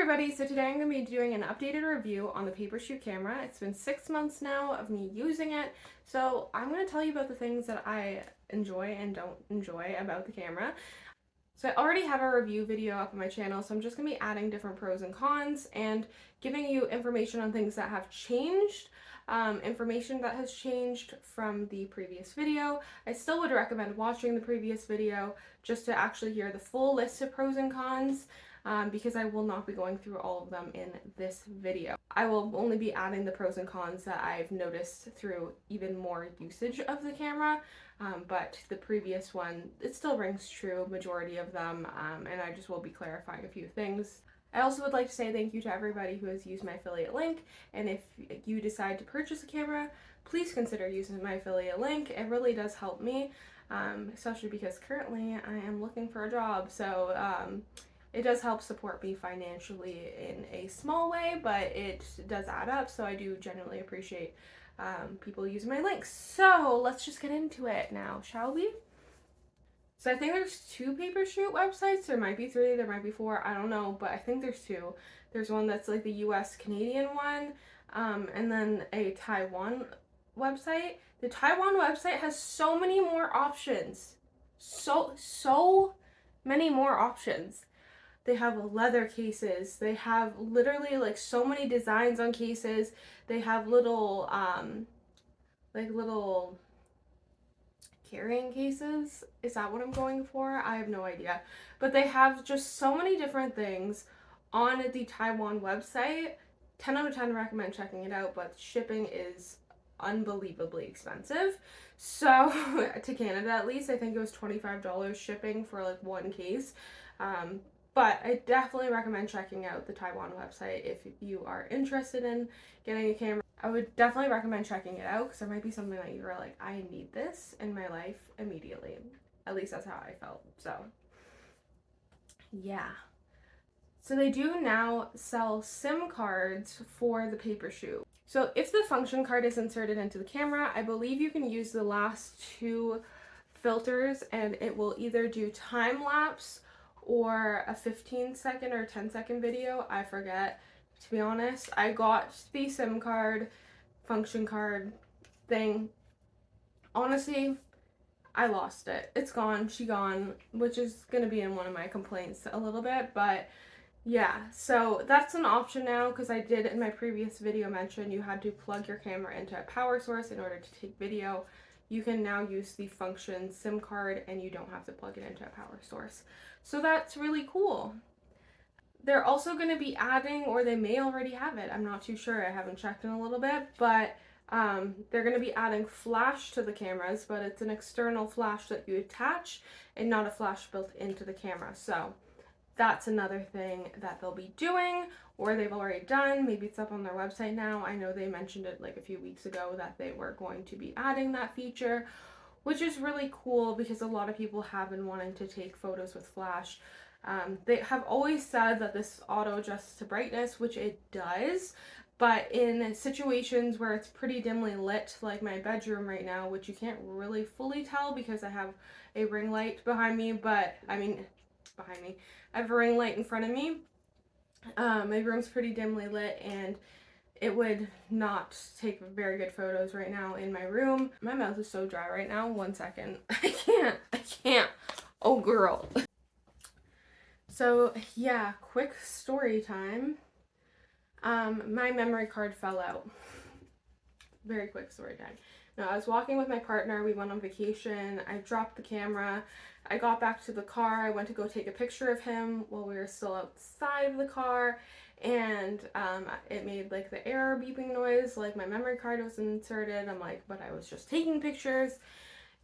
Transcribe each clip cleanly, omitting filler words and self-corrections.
everybody, so today I'm going to be doing an updated review on the Papershoot camera. It's been 6 months now of me using it, so I'm going to tell you about the things that I enjoy and don't enjoy about the camera. So I already have a review video up on my channel, so I'm just going to be adding different pros and cons and giving you information on things that have changed, information that has changed from the previous video. I still would recommend watching the previous video just to actually hear the full list of pros and cons. Because I will not be going through all of them in this video. I will only be adding the pros and cons that I've noticed through even more usage of the camera, but the previous one, it still rings true, majority of them, and I just will be clarifying a few things. I also would like to say thank you to everybody who has used my affiliate link, and if you decide to purchase a camera, please consider using my affiliate link. It really does help me, especially because currently I am looking for a job, so it does help support me financially in a small way, but it does add up, so I do genuinely appreciate people using my links. So let's just get into it now, shall we? So I think there's 2 Papershoot websites. There might be 3, there might be 4, I don't know, but I think there's 2. There's one that's like the US Canadian one, and then a Taiwan website. The Taiwan website has so many more options. So many more options. They have leather cases. They have literally like so many designs on cases. They have little little carrying cases. Is that what I'm going for? I have no idea. But they have just so many different things on the Taiwan website. 10 out of 10 recommend checking it out, but shipping is unbelievably expensive. So to Canada at least, I think it was $25 shipping for like one case. But I definitely recommend checking out the Taiwan website if you are interested in getting a camera. I would definitely recommend checking it out because there might be something that you're like, I need this in my life immediately. At least that's how I felt. So, yeah. So they do now sell SIM cards for the Papershoot. So if the function card is inserted into the camera, I believe you can use the last 2 filters and it will either do time lapse or a 15-second or 10-second video. I forget, to be honest. I got the SIM card, function card thing. Honestly, I lost it. It's gone, she gone, which is gonna be in one of my complaints a little bit, but yeah, so that's an option now because I did in my previous video mention you had to plug your camera into a power source in order to take video. You can now use the function SIM card and you don't have to plug it into a power source. So that's really cool. They're also going to be adding, or they may already have it, I'm not too sure, I haven't checked in a little bit, but they're going to be adding flash to the cameras, but it's an external flash that you attach and not a flash built into the camera. So that's another thing that they'll be doing, or they've already done. Maybe it's up on their website now. I know they mentioned it like a few weeks ago that they were going to be adding that feature, which is really cool because a lot of people have been wanting to take photos with flash. They have always said that this auto adjusts to brightness, which it does, but in situations where it's pretty dimly lit, like my bedroom right now, which you can't really fully tell because I have a ring light behind me, but I mean, behind me, I have a ring light in front of me. My room's pretty dimly lit and it would not take very good photos right now in my room. My mouth is so dry right now. 1 second. I can't. Oh, girl. So, yeah, quick story time. My memory card fell out. Very quick story time. Now, I was walking with my partner. We went on vacation. I dropped the camera. I got back to the car. I went to go take a picture of him while we were still outside of the car. And it made like the error beeping noise, like my memory card was inserted. I'm like, but I was just taking pictures.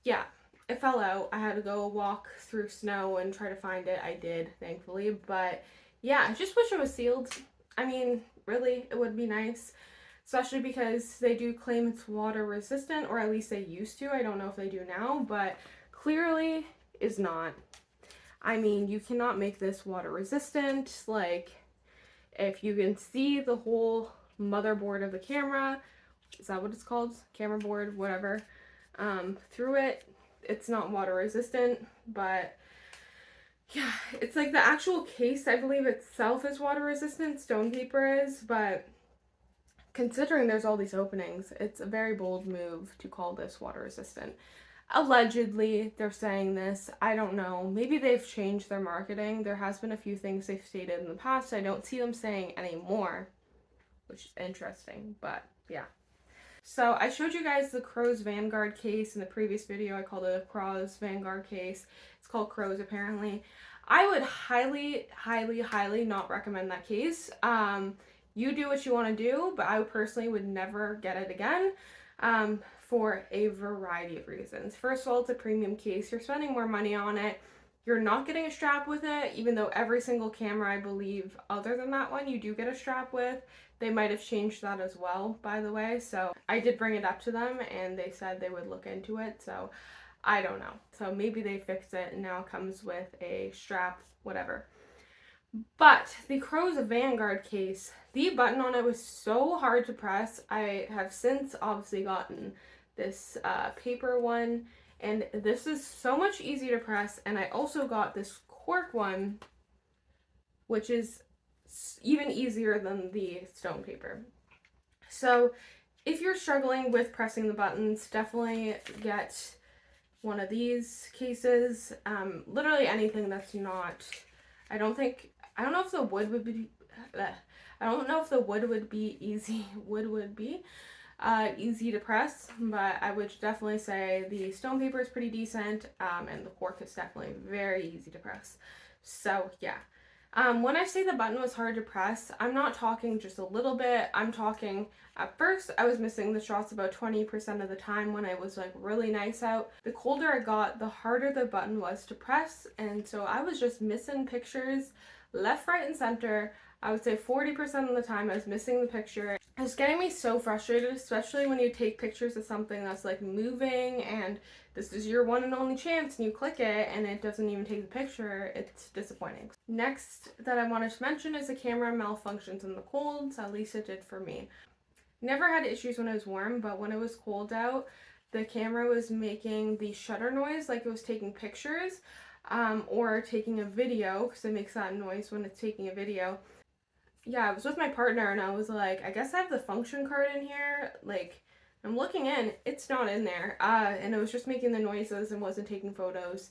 Yeah, it fell out. I had to go walk through snow and try to find it. I did, thankfully. But yeah, I just wish it was sealed. I mean, really, it would be nice. Especially because they do claim it's water resistant, or at least they used to. I don't know if they do now, but clearly is not. I mean, you cannot make this water resistant. Like, if you can see the whole motherboard of the camera, is that what it's called? Camera board, whatever. Through it, it's not water resistant, but Yeah, it's like the actual case, I believe itself is water resistant, stone paper is, but considering there's all these openings, it's a very bold move to call this water resistant. Allegedly, they're saying this. I don't know. Maybe they've changed their marketing. There has been a few things they've stated in the past. I don't see them saying anymore, which is interesting, but yeah. So I showed you guys the Crow's Vanguard case in the previous video. I called it a Crow's Vanguard case. It's called Crow's apparently. I would highly, highly, highly not recommend that case. You do what you want to do, but I personally would never get it again. For a variety of reasons. First of all, it's a premium case. You're spending more money on it. You're not getting a strap with it, even though every single camera, I believe, other than that one, you do get a strap with. They might have changed that as well, by the way. So I did bring it up to them and they said they would look into it. So I don't know. So maybe they fixed it and now it comes with a strap, whatever. But the Crow's Vanguard case, the button on it was so hard to press. I have since obviously gotten this paper one, and this is so much easier to press. And I also got this cork one, which is even easier than the stone paper. So if you're struggling with pressing the buttons, definitely get one of these cases. Literally anything that's not, I don't know if the wood would be, I don't know if the wood would be easy, easy to press, but I would definitely say the stone paper is pretty decent, and the cork is definitely very easy to press. So yeah. When I say the button was hard to press, I'm not talking just a little bit. I'm talking, at first, I was missing the shots about 20% of the time when it was like really nice out. The colder it got, the harder the button was to press, and so I was just missing pictures left, right, and center. I would say 40% of the time I was missing the picture. It's getting me so frustrated, especially when you take pictures of something that's like moving and this is your one and only chance and you click it and it doesn't even take the picture. It's disappointing. Next that I wanted to mention is the camera malfunctions in the cold, so at least it did for me. Never had issues when it was warm, but when it was cold out, the camera was making the shutter noise like it was taking pictures, or taking a video, because it makes that noise when it's taking a video. Yeah, I was with my partner and I was like, I guess I have the function card in here. Like, I'm looking in, it's not in there. And it was just making the noises and wasn't taking photos.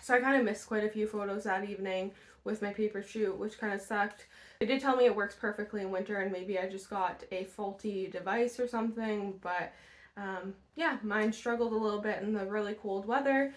So I kind of missed quite a few photos that evening with my Papershoot, which kind of sucked. They did tell me it works perfectly in winter and maybe I just got a faulty device or something. But yeah, mine struggled a little bit in the really cold weather.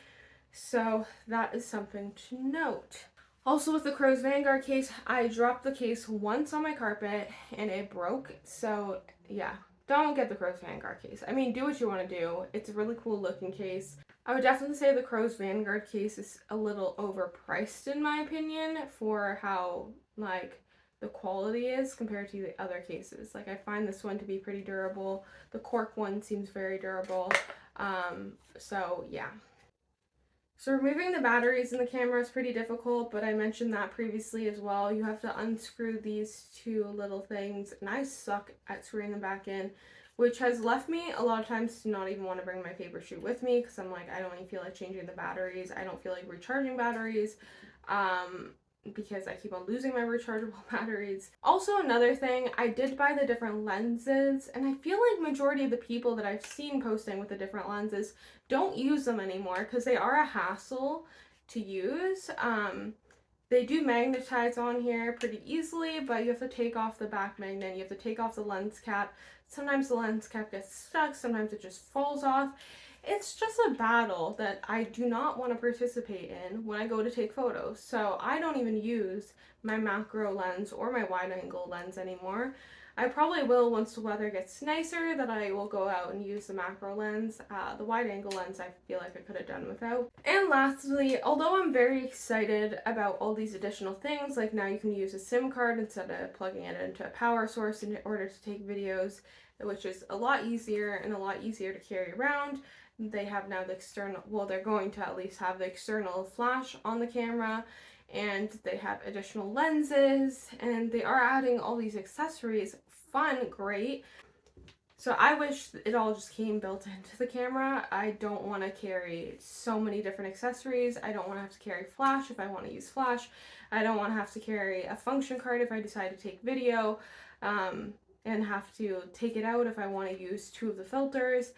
So that is something to note. Also with the Crow's Vanguard case, I dropped the case once on my carpet and it broke. So yeah, don't get the Crow's Vanguard case. I mean, do what you want to do. It's a really cool looking case. I would definitely say the Crow's Vanguard case is a little overpriced in my opinion for how like the quality is compared to the other cases. Like I find this one to be pretty durable. The cork one seems very durable. So yeah. So removing the batteries in the camera is pretty difficult, but I mentioned that previously as well. You have to unscrew these two little things, and I suck at screwing them back in, which has left me a lot of times to not even want to bring my Papershoot with me, because I'm like, I don't even feel like changing the batteries. I don't feel like recharging batteries. Because I keep on losing my rechargeable batteries. Also another thing, I did buy the different lenses, and I feel like majority of the people that I've seen posting with the different lenses don't use them anymore because they are a hassle to use. They do magnetize on here pretty easily, but you have to take off the back magnet, you have to take off the lens cap. Sometimes the lens cap gets stuck, sometimes it just falls off. It's just a battle that I do not want to participate in when I go to take photos. So I don't even use my macro lens or my wide angle lens anymore. I probably will once the weather gets nicer, that I will go out and use the macro lens. The wide angle lens I feel like I could have done without. And lastly, although I'm very excited about all these additional things, like now you can use a SIM card instead of plugging it into a power source in order to take videos, which is a lot easier and a lot easier to carry around. They have now the external, well, they're going to at least have the external flash on the camera, and they have additional lenses, and they are adding all these accessories. Fun, great. So I wish it all just came built into the camera. I don't want to carry so many different accessories. I don't want to have to carry flash if I want to use flash. I don't want to have to carry a function card if I decide to take video, and have to take it out if I want to use 2 of the filters.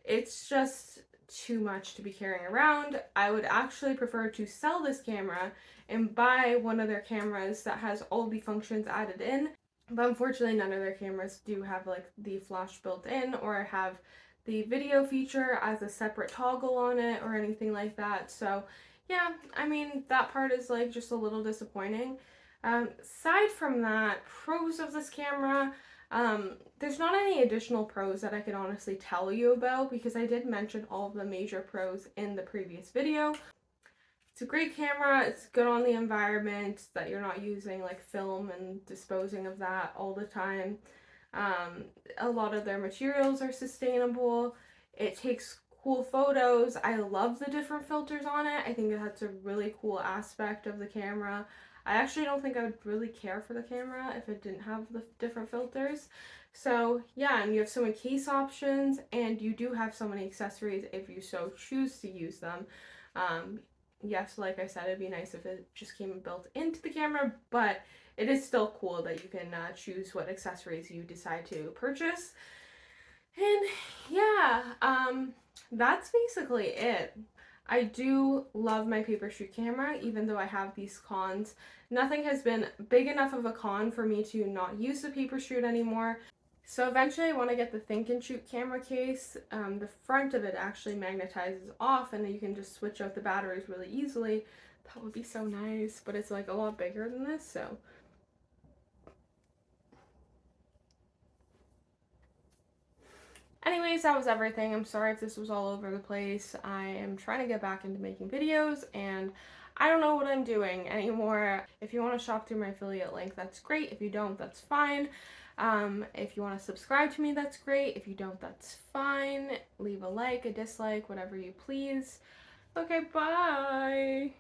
It's just too much to be carrying around. I would actually prefer to sell this camera and buy one of their cameras that has all the functions added in. But unfortunately, none of their cameras do have like the flash built in or have the video feature as a separate toggle on it or anything like that. So yeah, I mean, that part is like just a little disappointing. Aside from that, pros of this camera, there's not any additional pros that I can honestly tell you about because I did mention all of the major pros in the previous video. It's a great camera, it's good on the environment, that you're not using like film and disposing of that all the time. A lot of their materials are sustainable. It takes cool photos. I love the different filters on it. I think that's a really cool aspect of the camera. I actually don't think I would really care for the camera if it didn't have the different filters. So yeah, and you have so many case options, and you do have so many accessories if you so choose to use them. Yes, like I said, it'd be nice if it just came built into the camera, but it is still cool that you can choose what accessories you decide to purchase. And yeah, that's basically it. I do love my Papershoot camera, even though I have these cons. Nothing has been big enough of a con for me to not use the Papershoot anymore. So eventually I want to get the Think and Shoot camera case. The front of it actually magnetizes off and then you can just switch out the batteries really easily. That would be so nice, but it's like a lot bigger than this, so. Anyways, that was everything. I'm sorry if this was all over the place. I am trying to get back into making videos and I don't know what I'm doing anymore. If you want to shop through my affiliate link, that's great. If you don't, that's fine. If you want to subscribe to me, that's great. If you don't, that's fine. Leave a like, a dislike, whatever you please. Okay, bye!